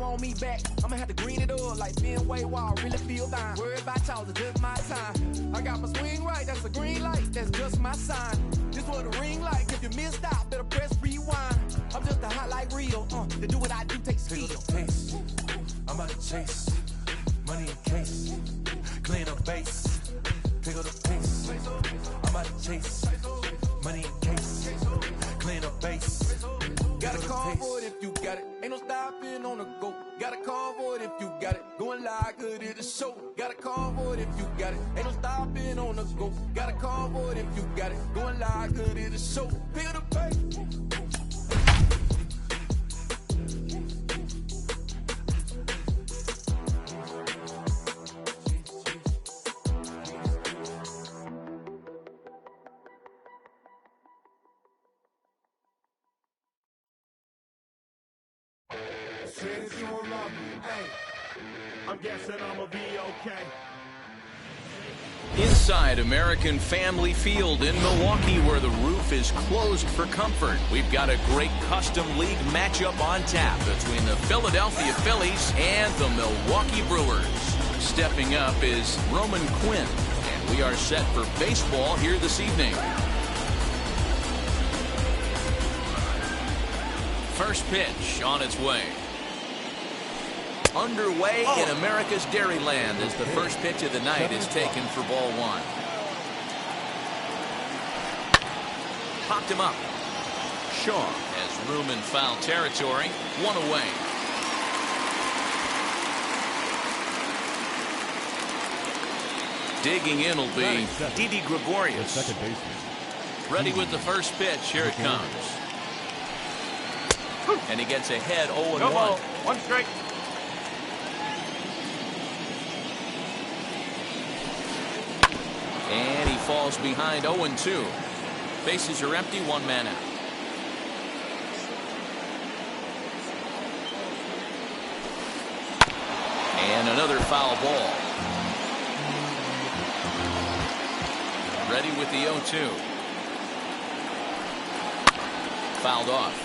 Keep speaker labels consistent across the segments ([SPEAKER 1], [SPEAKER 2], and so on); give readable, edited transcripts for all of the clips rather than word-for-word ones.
[SPEAKER 1] want me back, I'ma have to green it up like Ben Way Wall. Really feel fine. Worried about y'all, it's just my time. I got my swing right, that's a green light, that's just my sign. This what a ring like. If you missed out, better press rewind. I'm just a hot like real. To do what I do takes skill.
[SPEAKER 2] Taste. I'm about to chase money in case, clean up base, pick up the pace. I'm about to chase money in case, clean up base.
[SPEAKER 1] Got a call for it if you got it. Ain't no stopping on the go. Got a call for it if you got it. Going live, good at the show. Got a call for it if you got it. Ain't no stopping on the go. Got a call for it if you got it. Going live, good at the show. Pick up the pace.
[SPEAKER 3] I'm guessing I'ma be okay.
[SPEAKER 4] Inside American Family Field in Milwaukee, where the roof is closed for comfort, we've got a great custom league matchup on tap between the Philadelphia Phillies and the Milwaukee Brewers. Stepping up is Roman Quinn, and we are set for baseball here this evening. First pitch on its way. Underway in America's Dairyland as the first pitch of the night is taken for ball one. Popped him up. Shaw has room in foul territory. One away. Digging in will be Didi Gregorius. Ready with the first pitch. Here it comes. And he gets ahead 0-1.
[SPEAKER 3] One strike.
[SPEAKER 4] And he falls behind 0-2. Bases are empty, one man out. And another foul ball. Ready with the 0-2. Fouled off.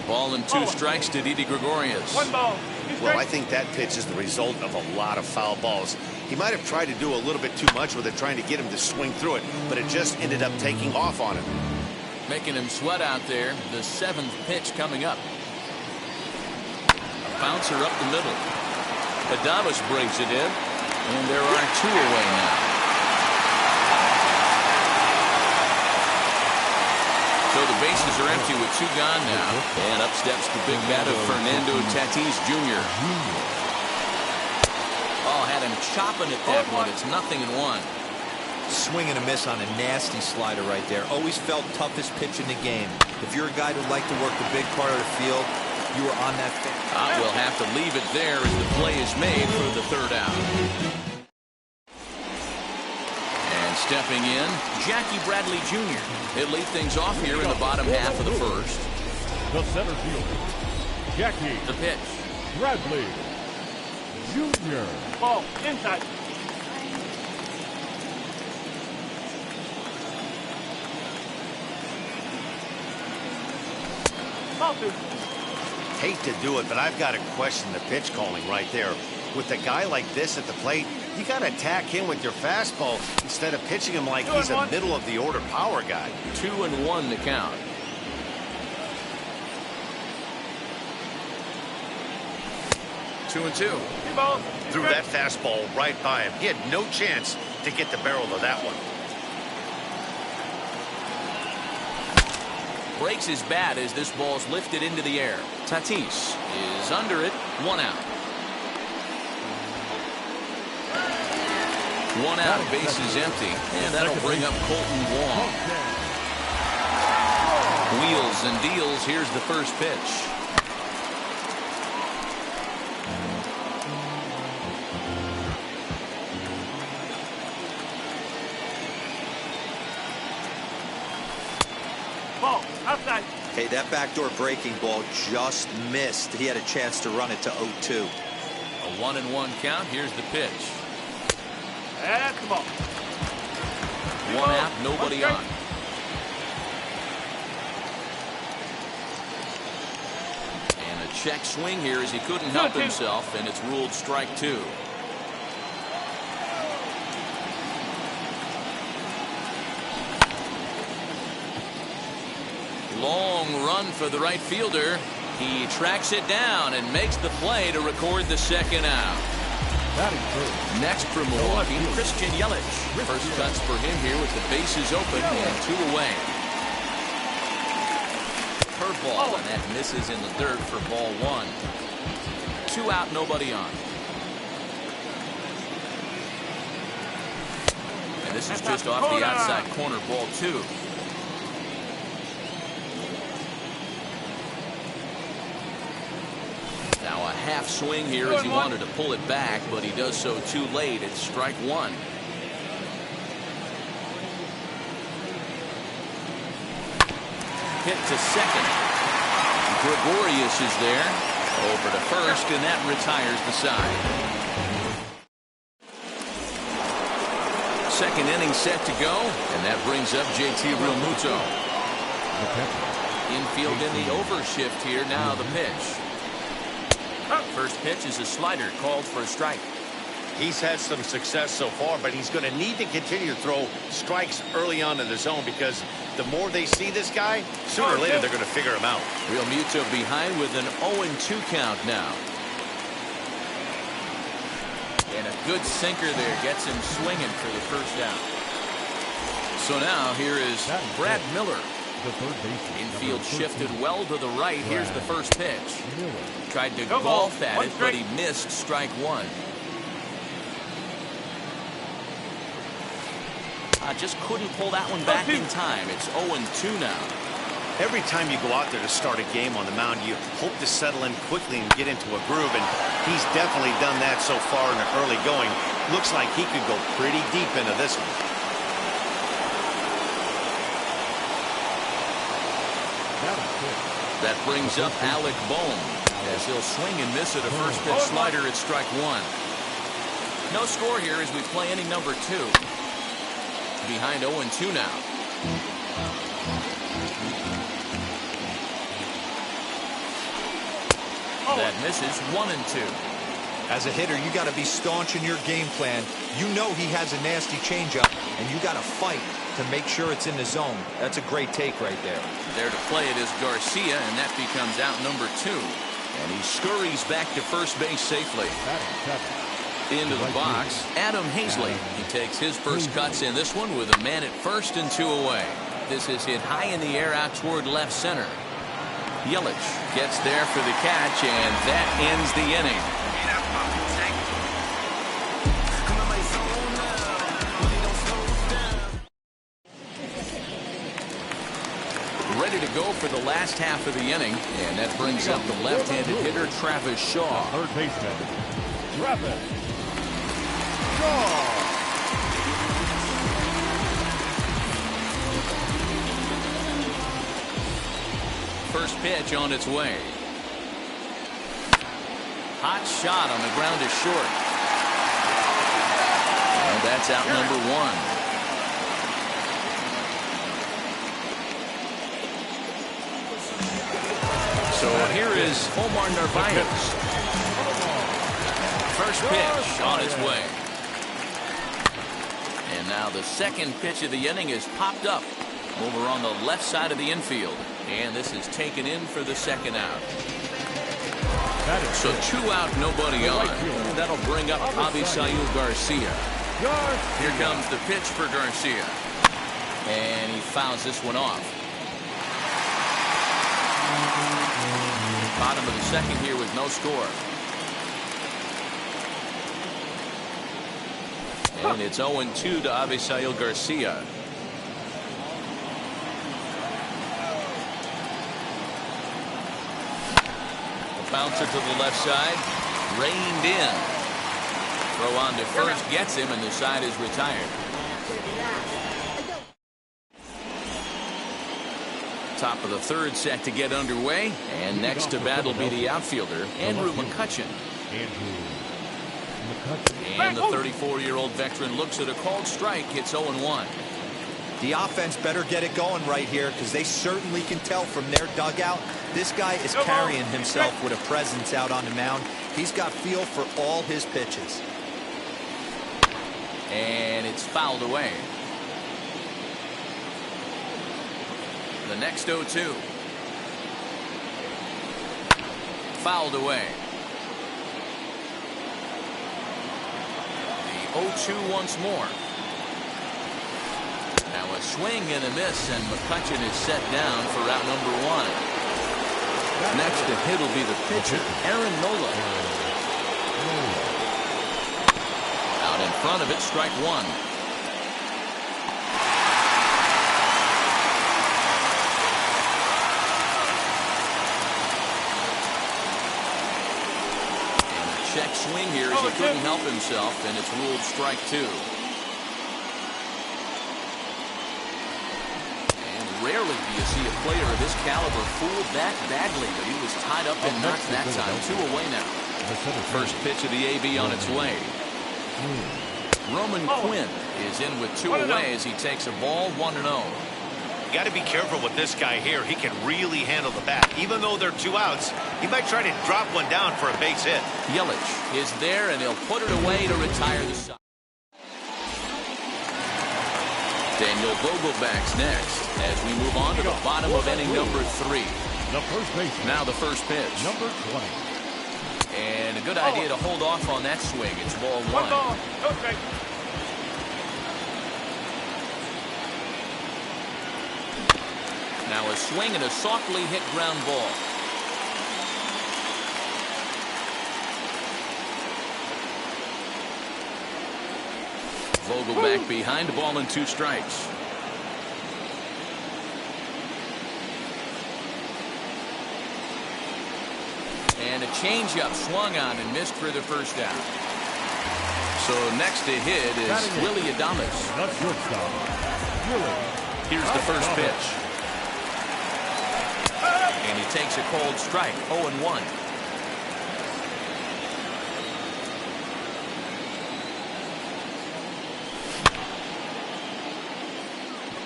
[SPEAKER 4] Ball and two strikes to Didi Gregorius.
[SPEAKER 3] One ball.
[SPEAKER 5] Well, I think that pitch is the result of a lot of foul balls. He might have tried to do a little bit too much with it, trying to get him to swing through it, but it just ended up taking off on him.
[SPEAKER 4] Making him sweat out there. The seventh pitch coming up. A bouncer up the middle. Adames brings it in, and there are two away now. So the bases are empty with two gone now. And up steps the big bat of Fernando Tatis Jr. Oh, had him chopping at that one. It's 0-1.
[SPEAKER 6] Swing and a miss on a nasty slider right there. Always felt toughest pitch in the game. If you're a guy who'd like to work the big part of the field, you were on that pitch.
[SPEAKER 4] We'll have to leave it there as the play is made for the third out. Stepping in, Jackie Bradley Jr. He'll lead things off here in the bottom half of the first.
[SPEAKER 3] The center fielder, Jackie.
[SPEAKER 4] The pitch.
[SPEAKER 3] Bradley Jr. Ball inside. Ball two.
[SPEAKER 5] Hate to do it, but I've got to question the pitch calling right there. With a guy like this at the plate, you got to attack him with your fastball instead of pitching him like he's a middle-of-the-order power guy.
[SPEAKER 4] 2-1 to count. Two and two.
[SPEAKER 5] Threw that fastball right by him. He had no chance to get the barrel of that one.
[SPEAKER 4] Breaks his bat as this ball's lifted into the air. Tatis is under it. One out. One out, bases empty, and that'll bring up Colton Wong. Wheels and deals. Here's the first pitch.
[SPEAKER 3] Ball outside.
[SPEAKER 6] Hey, that backdoor breaking ball just missed. He had a chance to run it to 0-2.
[SPEAKER 4] A 1-1 count. Here's the pitch.
[SPEAKER 3] That's the ball.
[SPEAKER 4] One nobody on. And a check swing here as he couldn't help himself, and it's ruled strike 2. Long run for the right fielder. He tracks it down and makes the play to record the second out. Next for Milwaukee, Christian Yelich. First cuts for him here with the bases open and 2 away. Curveball, and that misses in the dirt for ball 1. 2 out, nobody on. And this is just off the outside corner, ball 2. Now a half swing here as he wanted to pull it back, but he does so too late. It's strike 1. Hit to second. Gregorius is there. Over to first, and that retires the side. Second inning set to go, and that brings up JT Realmuto. Infield in the overshift here. Now the pitch. First pitch is a slider called for a strike.
[SPEAKER 5] He's had some success so far, but he's going to need to continue to throw strikes early on in the zone because the more they see this guy, sooner or later they're going to figure him out.
[SPEAKER 4] Realmuto behind with an 0-2 count now. And a good sinker there gets him swinging for the first out. So now here is Brad Miller. Infield shifted well to the right. Here's the first pitch. Tried to golf at it, but he missed strike 1. Just couldn't pull that one back in time. It's 0-2 now.
[SPEAKER 5] Every time you go out there to start a game on the mound, you hope to settle in quickly and get into a groove, and he's definitely done that so far in the early going. Looks like he could go pretty deep into this one.
[SPEAKER 4] That brings up Alec Bohm as he'll swing and miss at a first pitch slider at strike 1. No score here as we play inning number 2. Behind 0-2 now. That misses 1-2.
[SPEAKER 6] As a hitter, you got to be staunch in your game plan. You know he has a nasty changeup, and you got to fight to make sure it's in the zone. That's a great take right there.
[SPEAKER 4] There to play it is Garcia, and that becomes out number 2. And he scurries back to first base safely. Into the box, Adam Hazley. He takes his first cuts in this one with a man at first and 2 away. This is hit high in the air out toward left center. Yelich gets there for the catch, and that ends the inning. Ready to go for the last half of the inning, and that brings up the left-handed hitter Travis Shaw.
[SPEAKER 3] Third baseman, Travis Shaw.
[SPEAKER 4] First pitch on its way. Hot shot on the ground is short. And that's out number 1. So here is Omar Narvaez. First pitch on its way. And now the second pitch of the inning is popped up over on the left side of the infield. And this is taken in for the second out. So 2 out, nobody on. That'll bring up Avisail Garcia. Here comes the pitch for Garcia. And he fouls this one off. Bottom of the second here with no score. And it's 0-2 to Avisail Garcia. The bouncer to the left side. Reined in. Throw on to first gets him, and the side is retired. Top of the third set to get underway, and next to bat will be the outfielder Andrew McCutchen. And the 34-year-old veteran looks at a called strike. It's 0-1.
[SPEAKER 6] The offense better get it going right here because they certainly can tell from their dugout. This guy is carrying himself with a presence out on the mound. He's got feel for all his pitches.
[SPEAKER 4] And it's fouled away. The next 0-2. Fouled away. The 0-2 once more. Now a swing and a miss, and McCutcheon is set down for out number 1. Next to hit will be the pitcher, Aaron Nola. Out in front of it, strike 1. And a check swing here as he couldn't help himself, and it's ruled strike 2. Rarely do you see a player of this caliber fooled that badly, but he was tied up and knocked that time. 2 away now. First pitch of the AB on its way. Roman Quinn is in with 2 away as he takes a ball 1-0.
[SPEAKER 5] You got to be careful with this guy here. He can really handle the bat. Even though they're 2 outs, he might try to drop one down for a base hit.
[SPEAKER 4] Yelich is there, and he'll put it away to retire the side. Daniel Vogelback's next as we move on to the bottom of inning number 3.
[SPEAKER 3] The first baseman.
[SPEAKER 4] Now the first pitch.
[SPEAKER 3] Number 20.
[SPEAKER 4] And a good idea to hold off on that swing. It's ball 1. Now a swing and a softly hit ground ball. Vogelback behind, ball and 2 strikes. And a changeup swung on and missed for the first out. So next to hit is Willie Adames.
[SPEAKER 3] The shortstop.
[SPEAKER 4] Here's the first pitch. And he takes a cold strike, 0-1.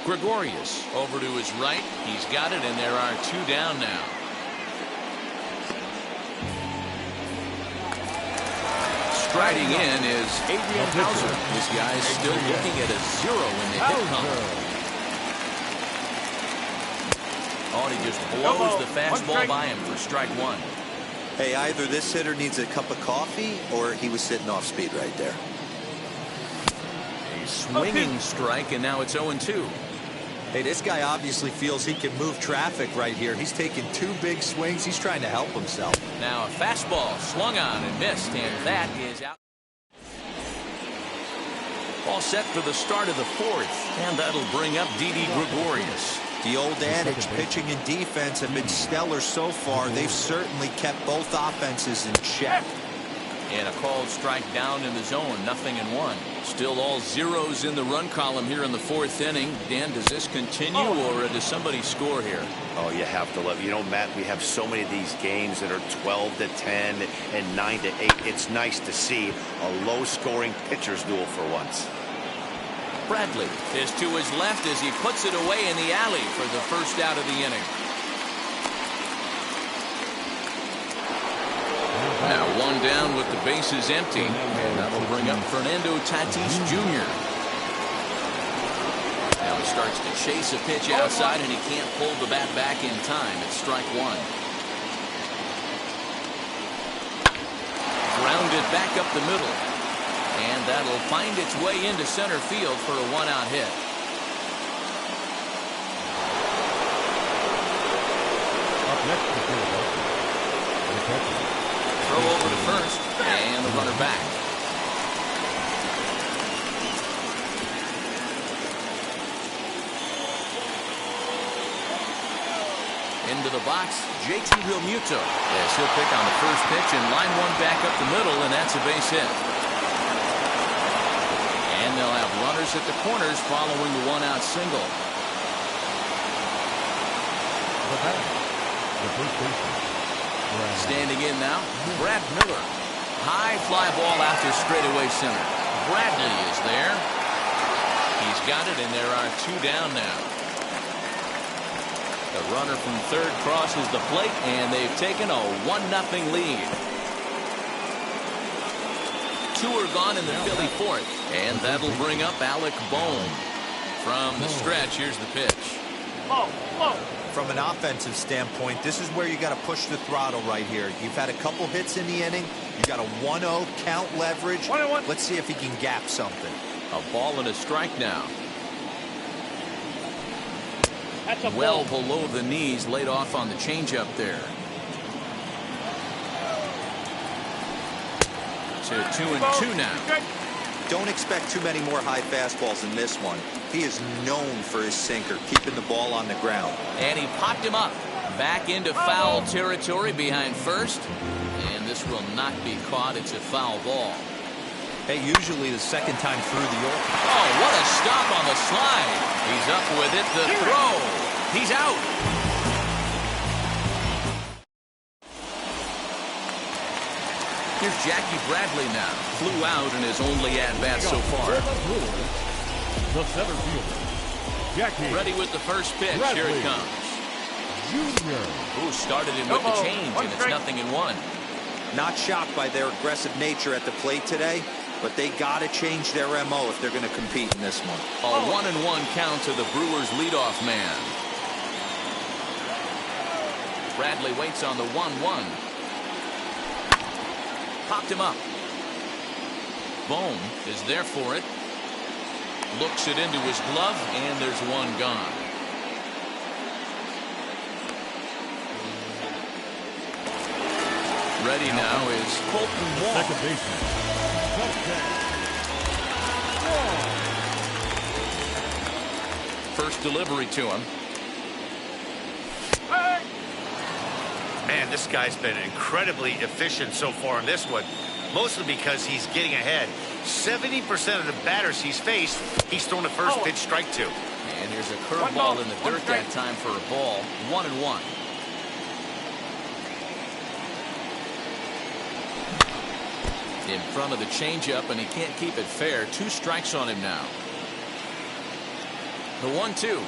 [SPEAKER 4] Gregorius over to his right. He's got it, and there are 2 down now. Striding in is Adrian Hauser. This guy is still looking at a 0 in the hit column. Oh, and he just blows the fastball by him for strike 1.
[SPEAKER 6] Hey, either this hitter needs a cup of coffee or he was sitting off speed right there.
[SPEAKER 4] A swinging strike, and now it's 0-2.
[SPEAKER 6] Hey, this guy obviously feels he can move traffic right here. He's taking 2 big swings. He's trying to help himself.
[SPEAKER 4] Now a fastball swung on and missed, and that is out. All set for the start of the 4th, and that'll bring up Didi Gregorius.
[SPEAKER 6] The old adage, pitching and defense have been stellar so far. They've certainly kept both offenses in check.
[SPEAKER 4] And a called strike down in the zone, 0-1. Still all 0s in the run column here in the 4th inning. Dan, does this continue, or does somebody score here?
[SPEAKER 5] Oh, you have to love. You know, Matt, we have so many of these games that are 12-10 and 9-8. It's nice to see a low-scoring pitcher's duel for once.
[SPEAKER 4] Bradley is to his left as he puts it away in the alley for the first out of the inning. Now 1 down with the bases empty, and that'll bring up Fernando Tatis Jr. Now he starts to chase a pitch outside, and he can't pull the bat back in time. It's strike 1. Grounded back up the middle, and that'll find its way into center field for a 1-out hit.
[SPEAKER 3] Up next to Philadelphia.
[SPEAKER 4] Throw over to first, and the runner back. Into the box, JT Realmuto, as he'll pick on the first pitch and line 1 back up the middle, and that's a base hit. And they'll have runners at the corners following the 1-out single.
[SPEAKER 3] The first baseman.
[SPEAKER 4] Standing in now, Brad Miller. High fly ball after straightaway center. Bradley is there. He He's got it, and there are 2 down now. The runner from third crosses the plate, and they've taken a 1-0 lead. 2 are gone in the Philly fourth, and that'll bring up Alec Bohm. From the stretch, here's the pitch.
[SPEAKER 6] From an offensive standpoint, this is where you got to push the throttle right here. You've had a couple hits in the inning. You got a 1-0 count leverage. Let's see if he can gap something.
[SPEAKER 4] A ball and a strike now. Well below the knees, laid off on the changeup there. To 2-2 now.
[SPEAKER 6] Don't expect too many more high fastballs in this one. He is known for his sinker, keeping the ball on the ground.
[SPEAKER 4] And he popped him up. Back into foul territory behind first. And this will not be caught. It's a foul ball.
[SPEAKER 6] Hey, usually the second time through the order.
[SPEAKER 4] Oh, what a stop on the slide. He's up with it. The throw. He's out. Here's Jackie Bradley now. Flew out in his only at-bat so far.
[SPEAKER 3] The center fielder, Jackie.
[SPEAKER 4] Ready with the first pitch.
[SPEAKER 3] Bradley.
[SPEAKER 4] Here it comes.
[SPEAKER 3] Junior.
[SPEAKER 4] Ooh, started him with the change, and it's 0-1.
[SPEAKER 6] Not shocked by their aggressive nature at the plate today, but they got to change their MO if they're going to compete in this one.
[SPEAKER 4] A 1-1 count to the Brewers' leadoff man. Bradley waits on the 1-1. Popped him up. Bohm is there for it. Looks it into his glove, and there's one gone. Ready now is Colton Wall.
[SPEAKER 3] Second baseman.
[SPEAKER 4] First delivery to him.
[SPEAKER 5] Man, this guy's been incredibly efficient so far in this one, mostly because he's getting ahead. 70% of the batters he's faced, he's thrown the first pitch strike to.
[SPEAKER 4] And here's a curveball in the dirt that time for a ball. 1-1. In front of the changeup, and he can't keep it fair. 2 strikes on him now. The 1-2.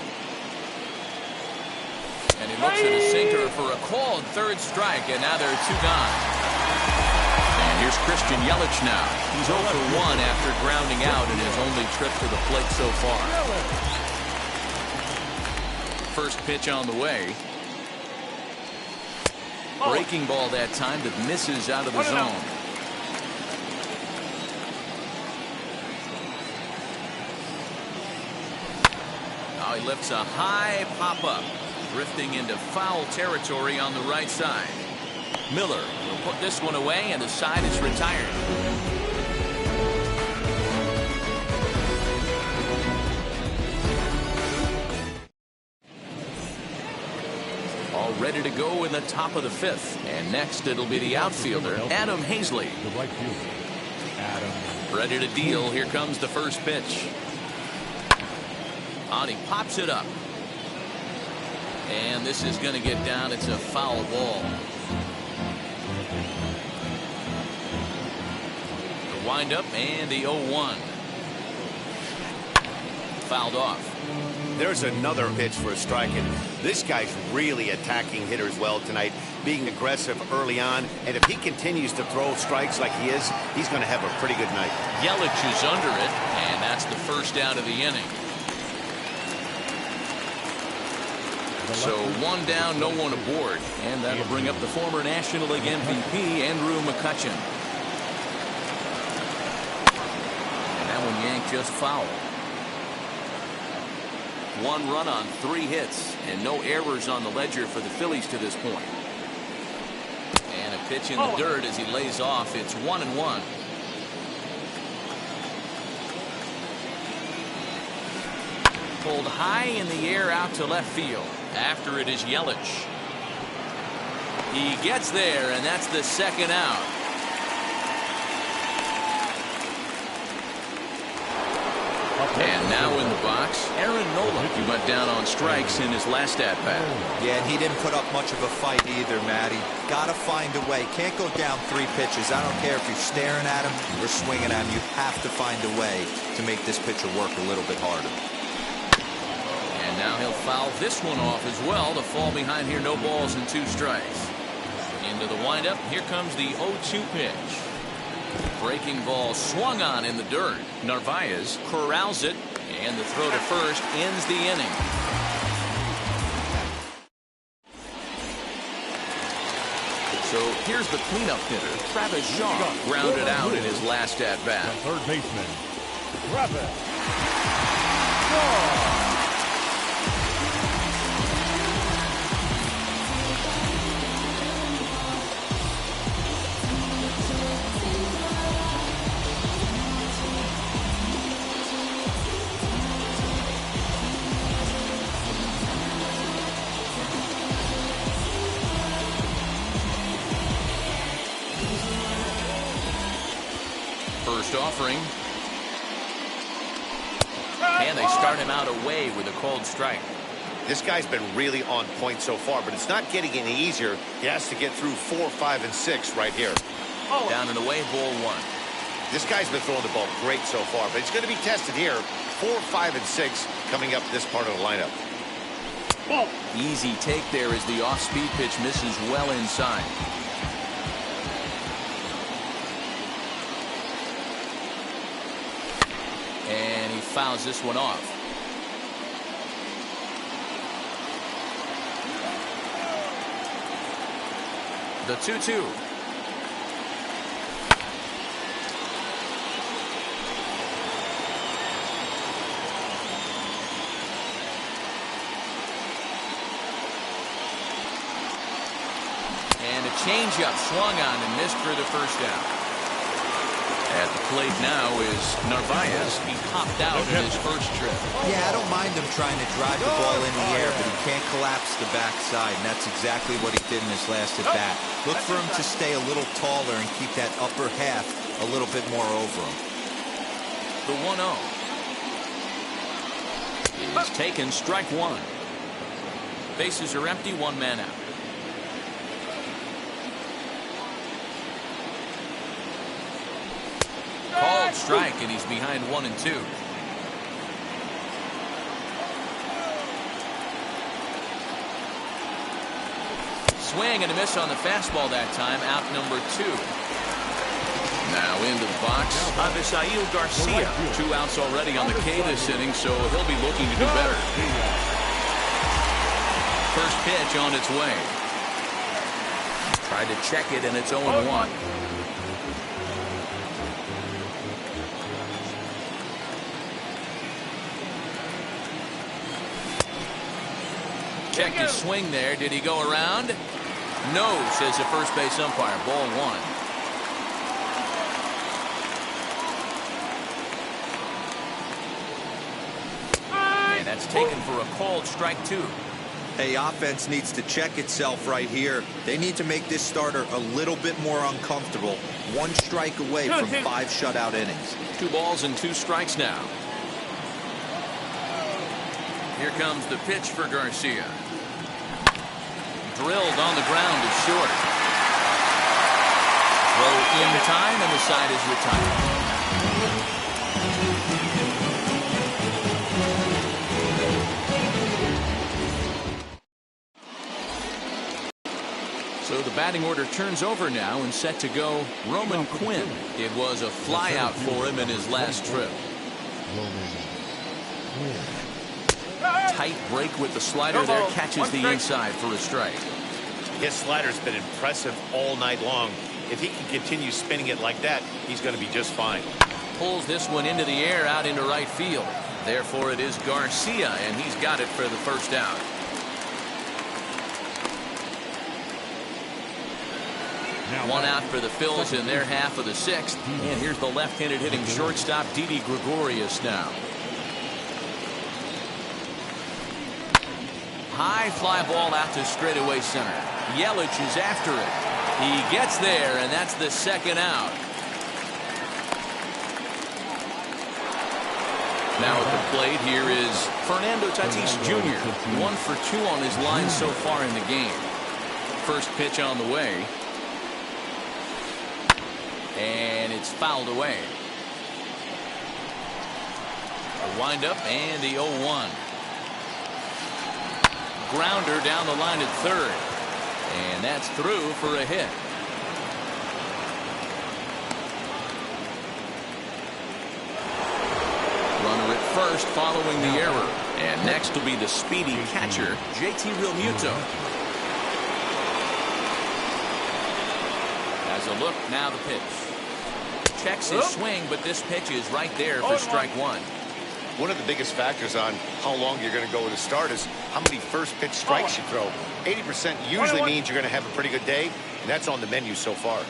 [SPEAKER 4] And he looks at a sinker for a called third strike, and now there are 2 gone. And here's Christian Yelich now. He's 0 for 1 after grounding out in his only trip to the plate so far. First pitch on the way. Breaking ball that time that misses out of the zone. Now he lifts a high pop-up. Drifting into foul territory on the right side. Miller will put this one away, and the side is retired. All ready to go in the top of the 5th. And next it'll be the outfielder, Adam Hazley.
[SPEAKER 3] The right fielder, Adam.
[SPEAKER 4] Ready to deal. Here comes the first pitch. And he pops it up. And this is going to get down. It's a foul ball. The windup and the 0-1. Fouled off.
[SPEAKER 5] There's another pitch for a strike, and this guy's really attacking hitters well tonight, being aggressive early on, and if he continues to throw strikes like he is, he's going to have a pretty good night.
[SPEAKER 4] Yelich is under it, and that's the first out of the inning. So 1 down, no one aboard, and that'll bring up the former National League MVP, Andrew McCutchen. And that one yanked just foul. 1 run on 3 hits, and no errors on the ledger for the Phillies to this point. And a pitch in the dirt as he lays off. It's 1-1. Pulled high in the air out to left field. After it is Yelich. He gets there, and that's the second out. And now in the box, Aaron Nola. He went down on strikes in his last at-bat.
[SPEAKER 6] Yeah, and he didn't put up much of a fight either, Matty. Gotta find a way. Can't go down 3 pitches. I don't care if you're staring at him or swinging at him. You have to find a way to make this pitcher work a little bit harder.
[SPEAKER 4] And now he'll foul this one off as well to fall behind here. No balls and 2 strikes. Into the windup. Here comes the 0-2 pitch. Breaking ball swung on in the dirt. Narvaez corrals it, and the throw to first ends the inning. So here's the cleanup hitter, Travis Shaw, grounded out in his last at-bat.
[SPEAKER 3] Third baseman, Travis Shaw.
[SPEAKER 4] First offering. And they start him out away with a called strike.
[SPEAKER 5] This guy's been really on point so far, but it's not getting any easier. He has to get through 4, 5, and 6 right here.
[SPEAKER 4] Down and away, ball 1.
[SPEAKER 5] This guy's been throwing the ball great so far, but he's going to be tested here. 4, 5, and 6 coming up this part of the lineup.
[SPEAKER 4] Easy take there as the off-speed pitch misses well inside. And he fouls this one off. The 2-2. And a changeup swung on and missed for the first down. At the plate now is Narvaez. He popped out in his first trip.
[SPEAKER 6] Yeah, I don't mind him trying to drive the ball in the air, but he can't collapse the backside, and that's exactly what he did in his last at bat. Look for him to stay a little taller and keep that upper half a little bit more over him.
[SPEAKER 4] The 1-0 is taken, strike 1. Bases are empty, 1 man out. Called strike, and he's behind 1 and 2. Swing and a miss on the fastball that time. Out number 2. Now into the box, Avisail Garcia. 2 outs already on the K this inning, so he'll be looking to do better. First pitch on its way. Tried to check it, and it's 0-1. Checked his swing there. Did he go around? No, says the first base umpire. Ball 1. And that's taken for a called strike 2.
[SPEAKER 6] Hey, offense needs to check itself right here. They need to make this starter a little bit more uncomfortable. 1 strike away from 5 shutout innings.
[SPEAKER 4] 2 balls and 2 strikes now. Here comes the pitch for Garcia. Drilled on the ground is short. Throw in time, and the side is retired. So the batting order turns over now and set to go Roman Quinn. It was a flyout for him in his last trip. Tight break with the slider there, catches the inside for a strike.
[SPEAKER 5] His slider's been impressive all night long. If he can continue spinning it like that, he's going to be just fine.
[SPEAKER 4] Pulls this one into the air out into right field. Therefore it is Garcia, and he's got it for the first out. One out for the Phils in their half of the 6th. And here's the left-handed hitting shortstop, Didi Gregorius now. High fly ball out to straightaway center. Yelich is after it. He gets there, and that's the second out. Now at the plate, here is Fernando Tatis Jr. 1 for 2 on his line so far in the game. First pitch on the way. And it's fouled away. A windup and the 0-1. Grounder down the line at third. And that's through for a hit. Runner at first following the error. And next will be the speedy catcher, JT Realmuto. As a look, now the pitch. Checks his swing, but this pitch is right there for strike one.
[SPEAKER 5] One of the biggest factors on how long you're going to go with a start is how many first pitch strikes you throw. 80% usually means you're going to have a pretty good day, and that's on the menu so far.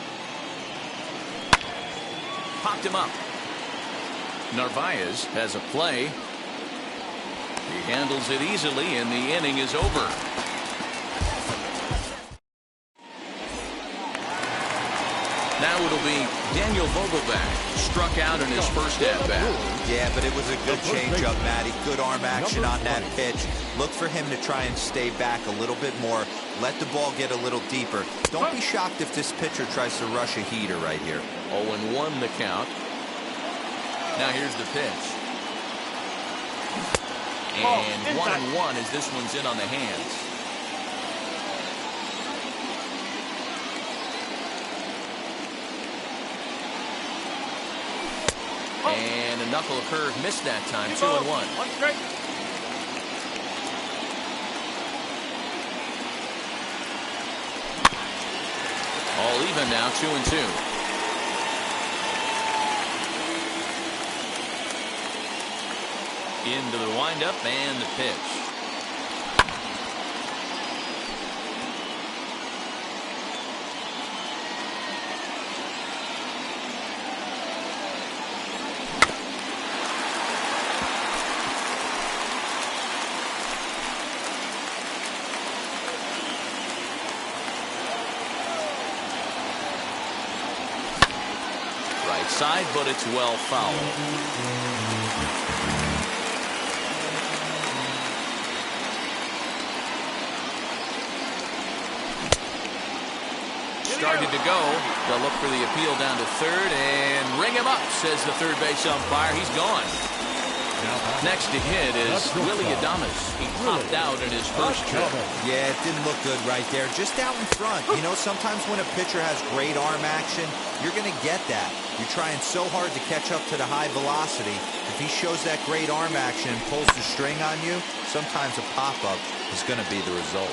[SPEAKER 4] Popped him up. Narvaez has a play. He handles it easily, and the inning is over. Now it'll be Daniel Vogelbach, struck out in his first at-bat.
[SPEAKER 6] Yeah, but it was a good changeup, Matty. Good arm action on that pitch. Look for him to try and stay back a little bit more. Let the ball get a little deeper. Don't be shocked if this pitcher tries to rush a heater right here.
[SPEAKER 4] 0-1 the count. Now here's the pitch. And 1-1 as this one's in on the hands. And a knuckle curve missed that time. 2-1. All even now. 2-2. Into the windup and the pitch. Right side, but it's well fouled. Started to go. They'll look for the appeal down to third and ring him up, says the third base umpire. He's gone. Next to hit is Willie Adames. He popped out in his first trip.
[SPEAKER 6] Yeah, it didn't look good right there. Just out in front. You know, sometimes when a pitcher has great arm action, you're going to get that. You're trying so hard to catch up to the high velocity. If he shows that great arm action and pulls the string on you, sometimes a pop-up is going to be the result.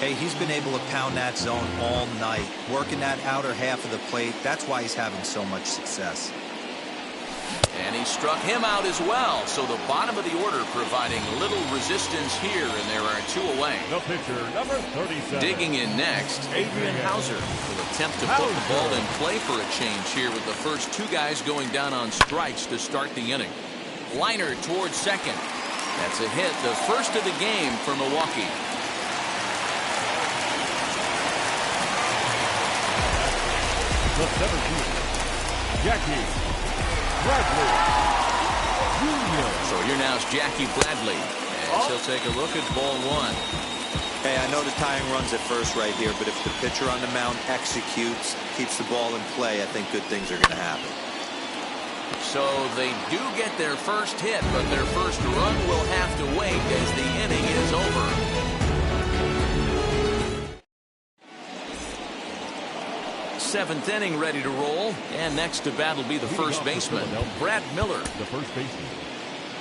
[SPEAKER 6] Hey, he's been able to pound that zone all night, working that outer half of the plate. That's why he's having so much success.
[SPEAKER 4] And he struck him out as well. So the bottom of the order providing little resistance here, and there are 2 away.
[SPEAKER 3] The pitcher, number 37.
[SPEAKER 4] Digging in next, Adrian Hauser will attempt to put the ball in play for a change here with the first 2 guys going down on strikes to start the inning. Liner towards second. That's a hit, the first of the game for Milwaukee.
[SPEAKER 3] The 17, Jackie Bradley Jr.
[SPEAKER 4] So here now is Jackie Bradley, and he'll take a look at ball 1.
[SPEAKER 6] Hey, I know the tying run's at first right here, but if the pitcher on the mound executes, keeps the ball in play, I think good things are going to happen.
[SPEAKER 4] So they do get their first hit, but their first run will have to wait as the inning is over. Seventh inning ready to roll, and next to bat will be the first baseman, Brad Miller.
[SPEAKER 3] The first baseman,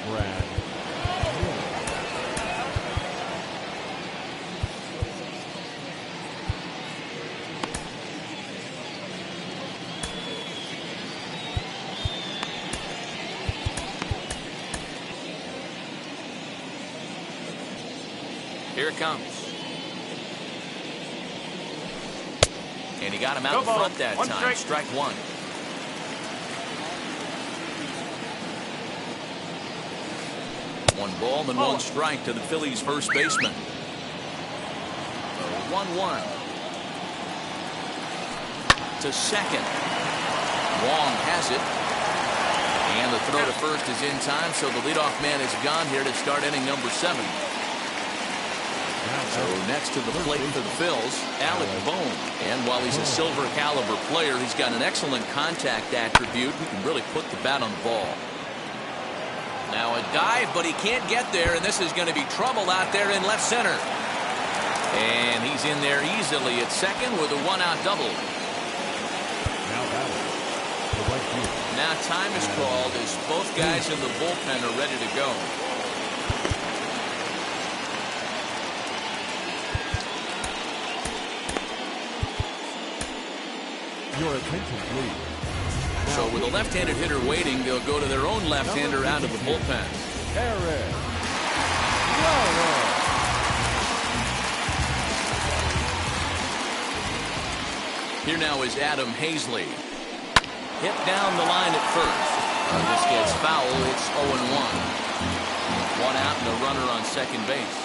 [SPEAKER 3] Brad Miller.
[SPEAKER 4] Here it comes. And he got him out in front that time. Strike 1. One ball and 1 strike to the Phillies' first baseman. 1-1. To second. Wong has it. And the throw to first is in time, so the leadoff man is gone here to start inning number 7. So next to the plate for the Phils, Alec Bohm. And while he's a silver caliber player, he's got an excellent contact attribute. He can really put the bat on the ball. Now a dive, but he can't get there, and this is going to be trouble out there in left center. And he's in there easily at second with a 1-out double. Now time is called as both guys in the bullpen are ready to go.
[SPEAKER 3] Your attention, please.
[SPEAKER 4] So with a left-handed hitter waiting, they'll go to their own left-hander out of the bullpen.
[SPEAKER 3] Aaron.
[SPEAKER 4] Here now is Adam Hazley. Hit down the line at first. This gets foul. It's 0-1. 1 out and a runner on second base.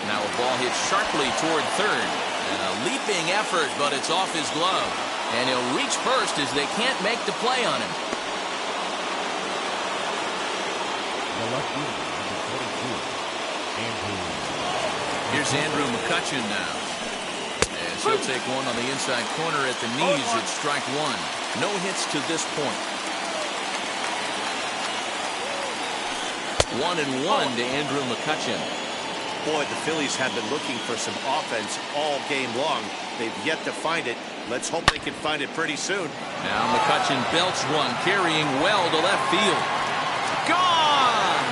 [SPEAKER 4] Now a ball hit sharply toward third. And a leaping effort, but it's off his glove. And he'll reach first as they can't make the play on him.
[SPEAKER 3] The left fielder, number 42, Andrew.
[SPEAKER 4] Here's Andrew McCutchen now. As he'll take one on the inside corner at the knees at strike 1. No hits to this point. 1-1 to Andrew McCutchen.
[SPEAKER 5] Boy, the Phillies have been looking for some offense all game long. They've yet to find it. Let's hope they can find it pretty soon.
[SPEAKER 4] Now McCutchen belts one, carrying well to left field. Gone!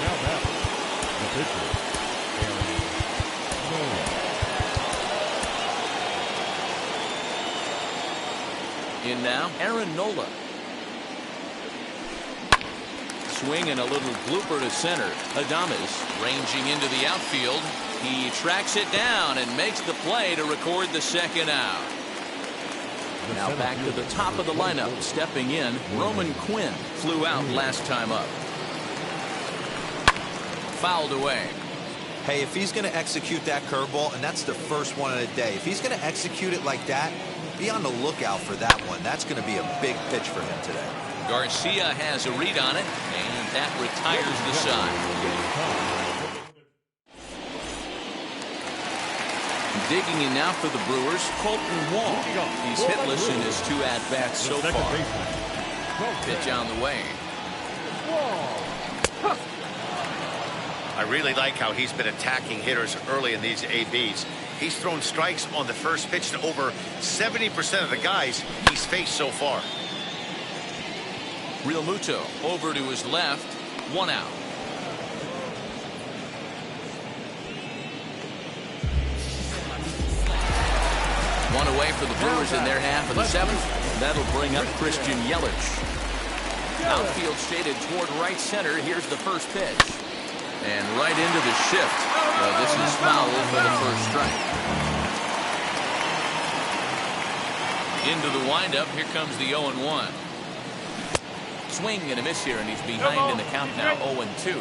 [SPEAKER 3] Now that the pitcher,
[SPEAKER 4] In now, Aaron Nola. Swing and a little blooper to center. Adames ranging into the outfield. He tracks it down and makes the play to record the second out. Now back to the top of the lineup. Stepping in, Roman Quinn flew out last time up. Fouled away.
[SPEAKER 6] Hey, if he's going to execute that curveball, and that's the first one of the day, if he's going to execute it like that, be on the lookout for that one. That's going to be a big pitch for him today.
[SPEAKER 4] Garcia has a read on it, and that retires the side. Digging in now for the Brewers, Colton Wong. He's hitless in his 2 at-bats so far. Pitch on the way.
[SPEAKER 5] I really like how he's been attacking hitters early in these ABs. He's thrown strikes on the first pitch to over 70% of the guys he's faced so far.
[SPEAKER 4] Real Muto over to his left, 1 out. One away for the Brewers in their half of the 7th. That'll bring up Christian Yelich. Outfield shaded toward right center. Here's the first pitch. And right into the shift. This is foul for the first strike. Into the windup. Here comes the 0-1. Swing and a miss here, and he's behind in the count now, 0-2.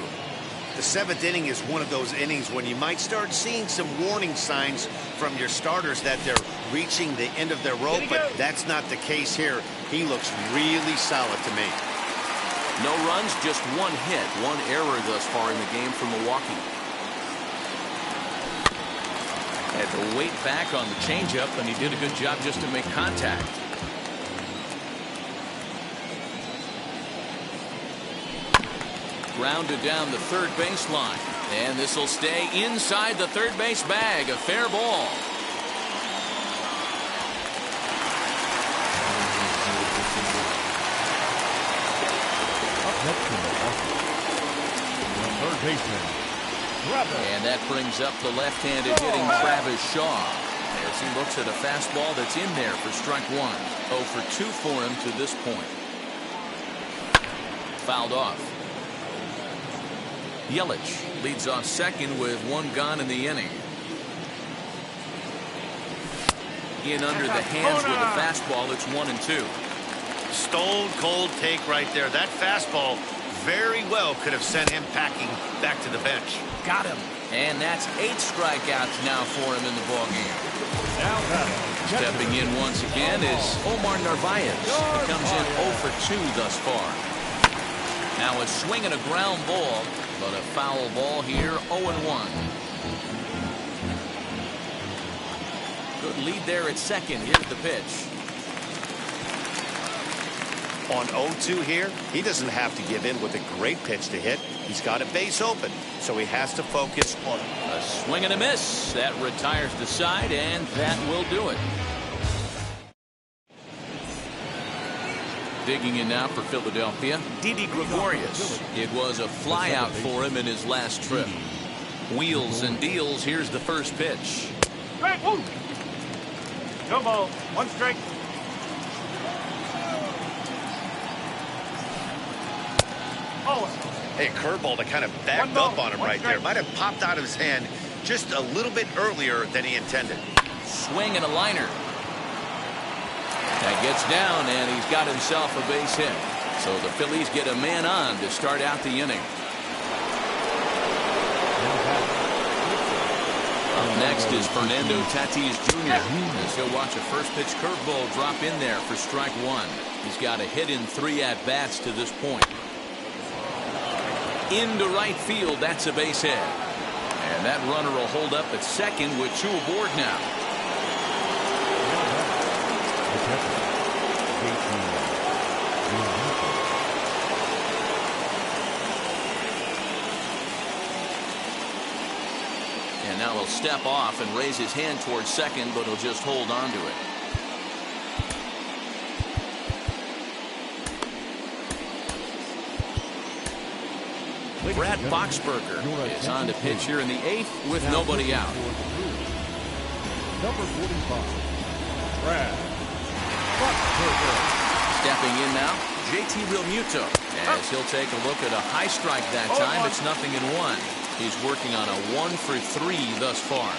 [SPEAKER 5] The 7th inning is one of those innings when you might start seeing some warning signs from your starters that they're reaching the end of their rope, but that's not the case here. He looks really solid to me.
[SPEAKER 4] No runs, just 1 hit, 1 error thus far in the game for Milwaukee. Had to wait back on the changeup, and he did a good job just to make contact. Grounded down the third baseline, and this will stay inside the third base bag. A fair ball.
[SPEAKER 3] third baseman,
[SPEAKER 4] and that brings up the left-handed hitting Travis Shaw as he looks at a fastball that's in there for strike 1. 0 for 2 for him to this point. Fouled off. Yelich leads off second with 1 gone in the inning. In under the hands with a fastball. It's 1-2.
[SPEAKER 5] Stone cold take right there. That fastball very well could have sent him packing back to the bench.
[SPEAKER 4] Got him. And that's 8 strikeouts now for him in the ballgame. Stepping in once again is Omar Narvaez. He comes in 0 for 2 thus far. Now a swing and a ground ball, but a foul ball here, 0-1. Good lead there at second. Here's the pitch.
[SPEAKER 5] On 0-2 here, he doesn't have to give in with a great pitch to hit. He's got a base open, so he has to focus on
[SPEAKER 4] a swing and a miss. That retires the side, and that will do it. Digging in now for Philadelphia, Didi Gregorius. It was a flyout for him in his last trip. Wheels and deals. Here's the first pitch.
[SPEAKER 7] Strike, woo! No ball, 1 strike.
[SPEAKER 5] Hey, a curveball that kind of backed up on him right there. Might have popped out of his hand just a little bit earlier than he intended.
[SPEAKER 4] Swing and a liner. That gets down, and he's got himself a base hit. So the Phillies get a man on to start out the inning. Up next is Fernando Tatis Jr. as he'll watch a first pitch curveball drop in there for strike 1. He's got a hit in 3 at-bats to this point. Into right field, that's a base hit. And that runner will hold up at second with 2 aboard now. And now he'll step off and raise his hand towards second, but he'll just hold on to it. Brad Boxberger is on to pitch here in the 8th with nobody out.
[SPEAKER 3] Number 45, Brad Boxberger.
[SPEAKER 4] Stepping in now, JT Realmuto, as he'll take a look at a high strike that time. It's 0-1. He's working on a 1 for 3 thus far.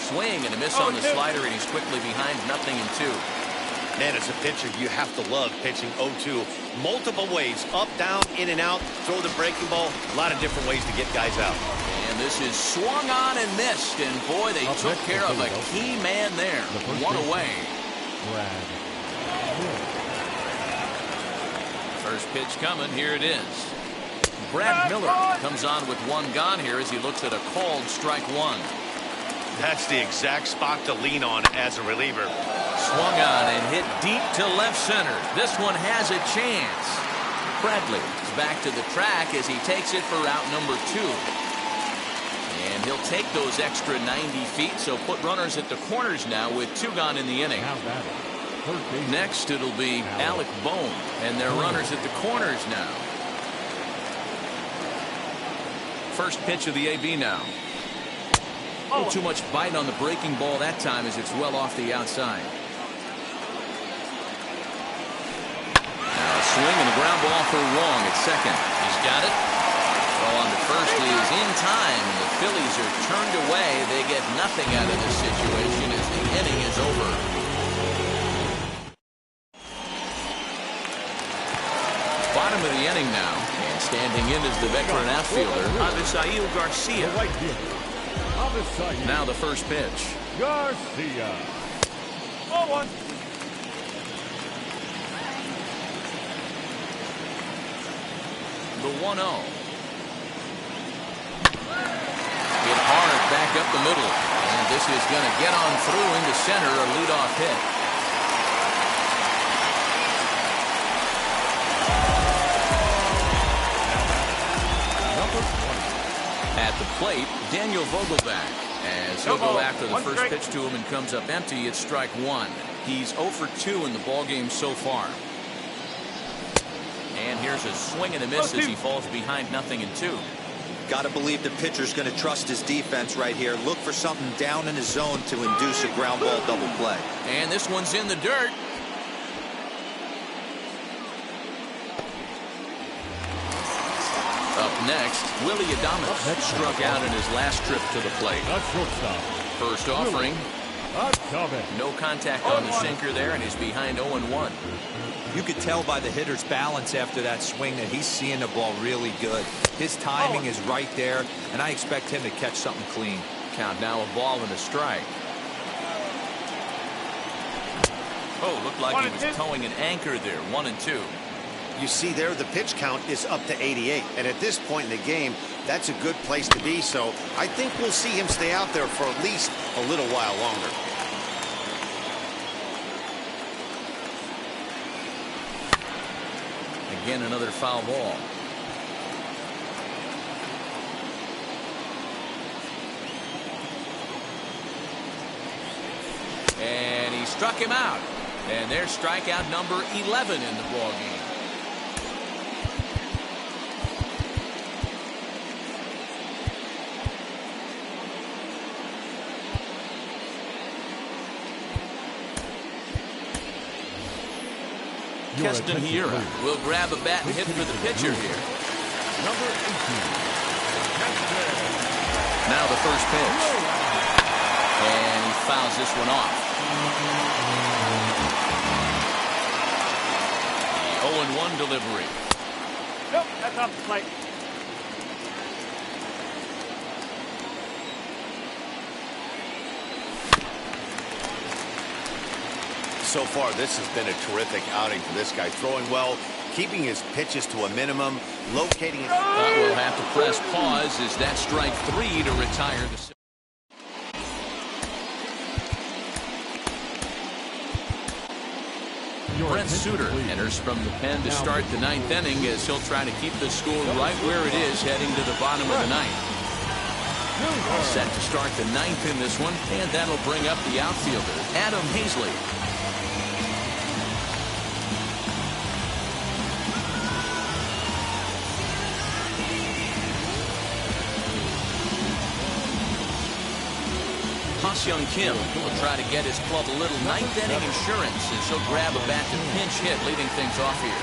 [SPEAKER 4] Swing and a miss on the slider, and he's quickly behind 0-2.
[SPEAKER 5] Man, as a pitcher, you have to love pitching 0-2. Multiple ways, up, down, in and out, throw the breaking ball. A lot of different ways to get guys out.
[SPEAKER 4] And this is swung on and missed. And boy, they took care of a key man there. 1 away. First pitch coming. Here it is. Brad Miller comes on with 1 gone here as he looks at a called strike 1.
[SPEAKER 5] That's the exact spot to lean on as a reliever.
[SPEAKER 4] Swung on and hit deep to left center. This one has a chance. Bradley is back to the track as he takes it for route number 2. And he'll take those extra 90 feet, so put runners at the corners now with 2 gone in the inning. Next, it'll be Alec Bohm, and they're runners at the corners now. First pitch of the AB now. A little too much bite on the breaking ball that time as it's well off the outside. Now a swing and a ground ball for Wong at second. He's got it. Throw on to first is in time. The Phillies are turned away. They get nothing out of this situation as the inning is over. Bottom of the inning now. And standing in is the veteran outfielder, Avisail Garcia. Now the first pitch.
[SPEAKER 3] Garcia.
[SPEAKER 7] 0-1.
[SPEAKER 4] The 1-0. Hit hard back up the middle. And this is going to get on through into center, a leadoff hit. At the plate, Daniel Vogelback, as he'll go after the first pitch to him and comes up empty. It's strike 1. He's 0 for 2 in the ballgame so far. And here's a swing and a miss as he falls behind 0-2.
[SPEAKER 6] Got to believe the pitcher's going to trust his defense right here. Look for something down in his zone to induce a ground ball double play.
[SPEAKER 4] And this one's in the dirt. Up next, Willie Adames struck out in his last trip to the plate. First offering, No contact on the sinker there, and he's behind 0-1.
[SPEAKER 6] You could tell by the hitter's balance after that swing that he's seeing the ball really good. His timing is right there, and I expect him to catch something clean.
[SPEAKER 4] Count now, a ball and a strike. Oh, looked like he was towing an anchor there. 1-2.
[SPEAKER 5] You see there, the pitch count is up to 88. And at this point in the game, that's a good place to be. So I think we'll see him stay out there for at least a little while longer.
[SPEAKER 4] Again, another foul ball. And he struck him out. And there's strikeout number 11 in the ball game. Keston Hiura will grab a bat and hit for the pitcher here.
[SPEAKER 3] Number 18.
[SPEAKER 4] Now the first pitch. And he fouls this one off. The 0-1 delivery.
[SPEAKER 7] Nope, that's off the plate.
[SPEAKER 5] So far, this has been a terrific outing for this guy. Throwing well, keeping his pitches to a minimum, locating his...
[SPEAKER 4] But we'll have to press pause as that strike 3 to retire the... Brent Suter enters from the pen to start the 9th inning as he'll try to keep the score right where it is heading to the bottom of the 9th. All set to start the 9th in this one, and that'll bring up the outfielder, Adam Hazley. Young Kim will try to get his club a little 9th inning insurance as he'll grab a bat to pinch hit, leading things off here.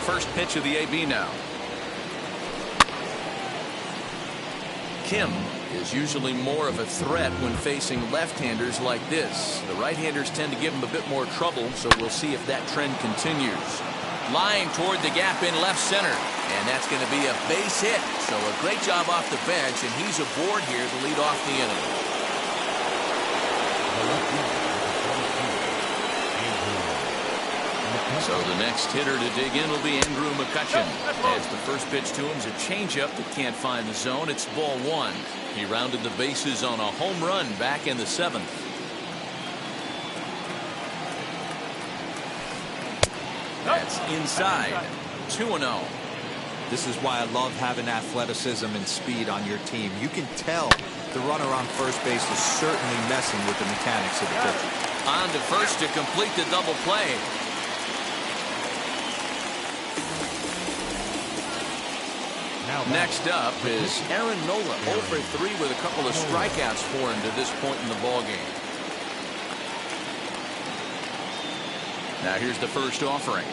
[SPEAKER 4] First pitch of the AB now. Kim is usually more of a threat when facing left-handers like this. The right-handers tend to give him a bit more trouble, so we'll see if that trend continues. Lying toward the gap in left center, and that's going to be a base hit. So a great job off the bench, and he's aboard here to lead off the inning. So the next hitter to dig in will be Andrew McCutcheon. As the first pitch to him is a changeup that can't find the zone. It's ball 1. He rounded the bases on a home run back in the 7th. That's inside. 2-0.
[SPEAKER 6] This is why I love having athleticism and speed on your team. You can tell the runner on first base is certainly messing with the mechanics of the pitcher.
[SPEAKER 4] On to first to complete the double play. Next up is Aaron Nola, 0 for 3 with a couple of strikeouts for him to this point in the ballgame. Now here's the first offering.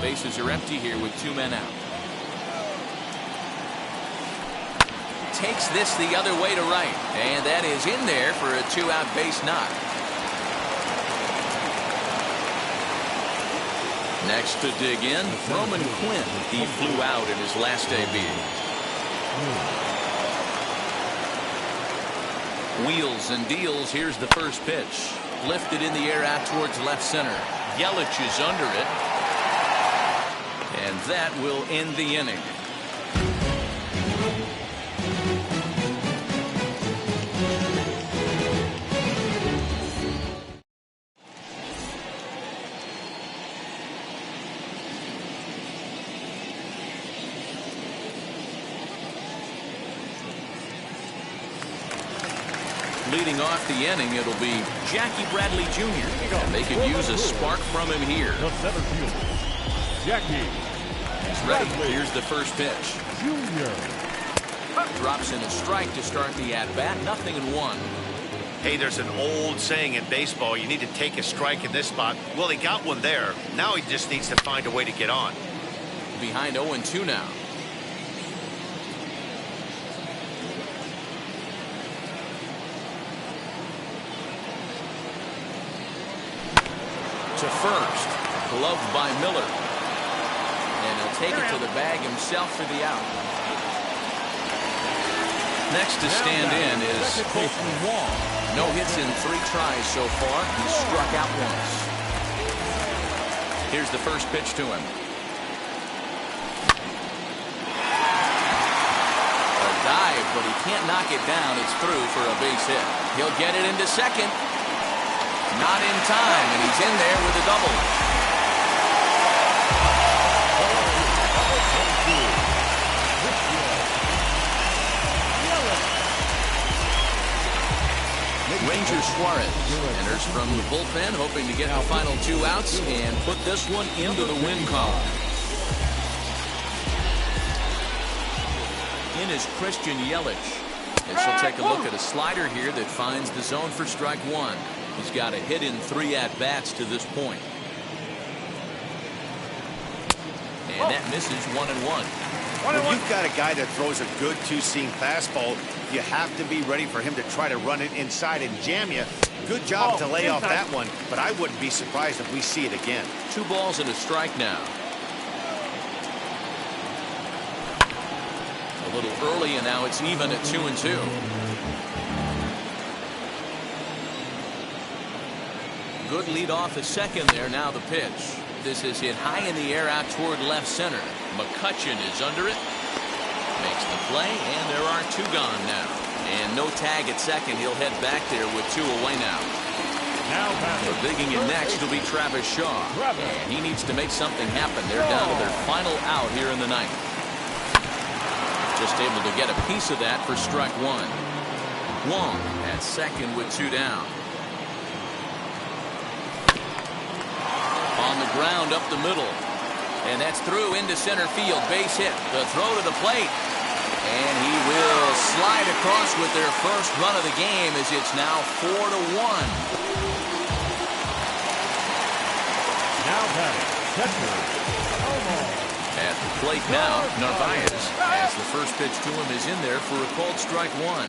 [SPEAKER 4] Bases are empty here with 2 men out. Takes this the other way to right, and that is in there for a 2-out base knock. Next to dig in, Roman Quinn. He flew out in his last AB. Wheels and deals. Here's the first pitch. Lifted in the air out towards left center. Yelich is under it. And that will end the inning. Leading off the inning, it'll be Jackie Bradley Jr. And they could use a spark from him here.
[SPEAKER 3] The center fielder, Jackie.
[SPEAKER 4] He's ready. Here's the first pitch.
[SPEAKER 3] Junior.
[SPEAKER 4] Drops in a strike to start the at-bat. 0-1.
[SPEAKER 5] Hey, there's an old saying in baseball, you need to take a strike in this spot. Well, he got one there. Now he just needs to find a way to get on.
[SPEAKER 4] Behind 0-2 now. To first, gloved by Miller, and he'll take it to the bag himself for the out. Next to stand in is Colton Wong. No hits in 3 tries so far. He's struck out once. Here's the first pitch to him. A dive, but he can't knock it down. It's through for a base hit. He'll get it into second. Not in time, and he's in there with a double. Ranger Suarez enters from the bullpen, hoping to get the final 2 outs and put this one into the win column. In is Christian Yelich, and she'll take a look at a slider here that finds the zone for strike 1. He's got a hit in 3 at-bats to this point. And that misses 1-1.
[SPEAKER 5] When you've got a guy that throws a good 2-seam fastball, you have to be ready for him to try to run it inside and jam you. Good job to lay off that one, but I wouldn't be surprised if we see it again.
[SPEAKER 4] 2 balls and a strike now. A little early, and now it's even at 2-2. Good lead off a second there. Now the pitch. This is hit high in the air out toward left center. McCutchen is under it. Makes the play, and there are 2 gone now. And no tag at second. He'll head back there with 2 away now. So digging in next will be Travis Shaw. And he needs to make something happen. They're down to their final out here in the 9th. Just able to get a piece of that for strike 1. Wong at second with 2 down. On the ground up the middle. And that's through into center field. Base hit. The throw to the plate. And he will slide across with their first run of the game as it's now 4-1.
[SPEAKER 3] Now batting, catcher, Mammo.
[SPEAKER 4] At the plate now, Narvaez, as the first pitch to him is in there for a called strike 1.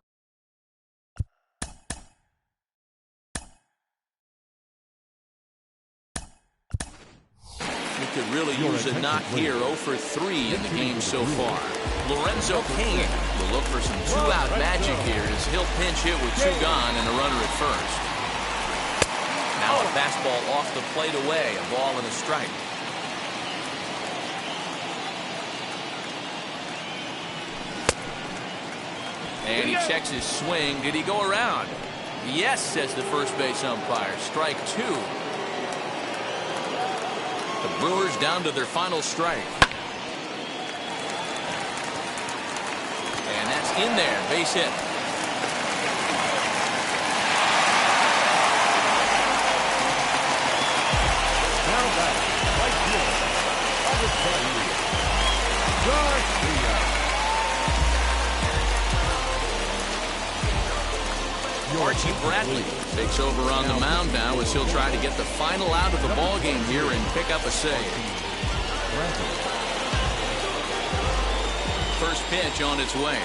[SPEAKER 4] Could really use a knock here. 0 for 3 in the game so far. Lorenzo Cain will look for some 2-out magic here as he'll pinch hit with 2 gone and a runner at first. Now a fastball off the plate away, a ball and a strike. And he checks his swing. Did he go around? Yes, says the first base umpire. Strike 2. The Brewers down to their final strike. And that's in there. Base hit.
[SPEAKER 3] Now back, right field.
[SPEAKER 4] Archie Bradley takes over on the mound now as he'll try to get the final out of the ball game here and pick up a save. First pitch on its way.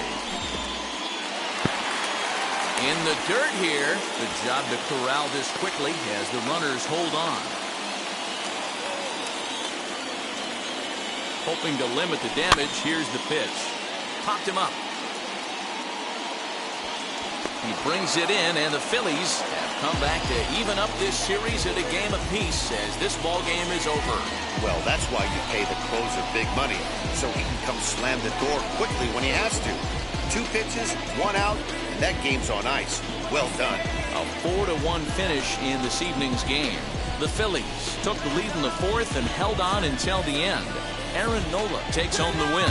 [SPEAKER 4] In the dirt here. Good job to corral this quickly as the runners hold on. Hoping to limit the damage. Here's the pitch. Popped him up. He brings it in, and the Phillies have come back to even up this series at a game apiece as this ball game is over.
[SPEAKER 5] Well, that's why you pay the closer big money, so he can come slam the door quickly when he has to. 2 pitches, 1 out, and that game's on ice. Well done.
[SPEAKER 4] A 4-1 finish in this evening's game. The Phillies took the lead in the 4th and held on until the end. Aaron Nola takes home the win.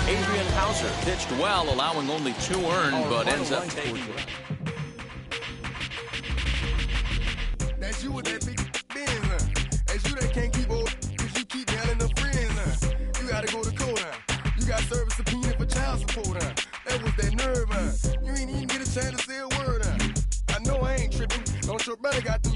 [SPEAKER 4] Adrian Hauser pitched well, allowing only 2 earned, but ends up taking.
[SPEAKER 1] That's you with that big Benz, huh? That's you that can't keep old, cause you keep yelling the friends, huh? You gotta go to court, huh? You got service subpoena for child support, huh? That was that nerve, huh? You ain't even get a chance to say a word, huh? Shorty got the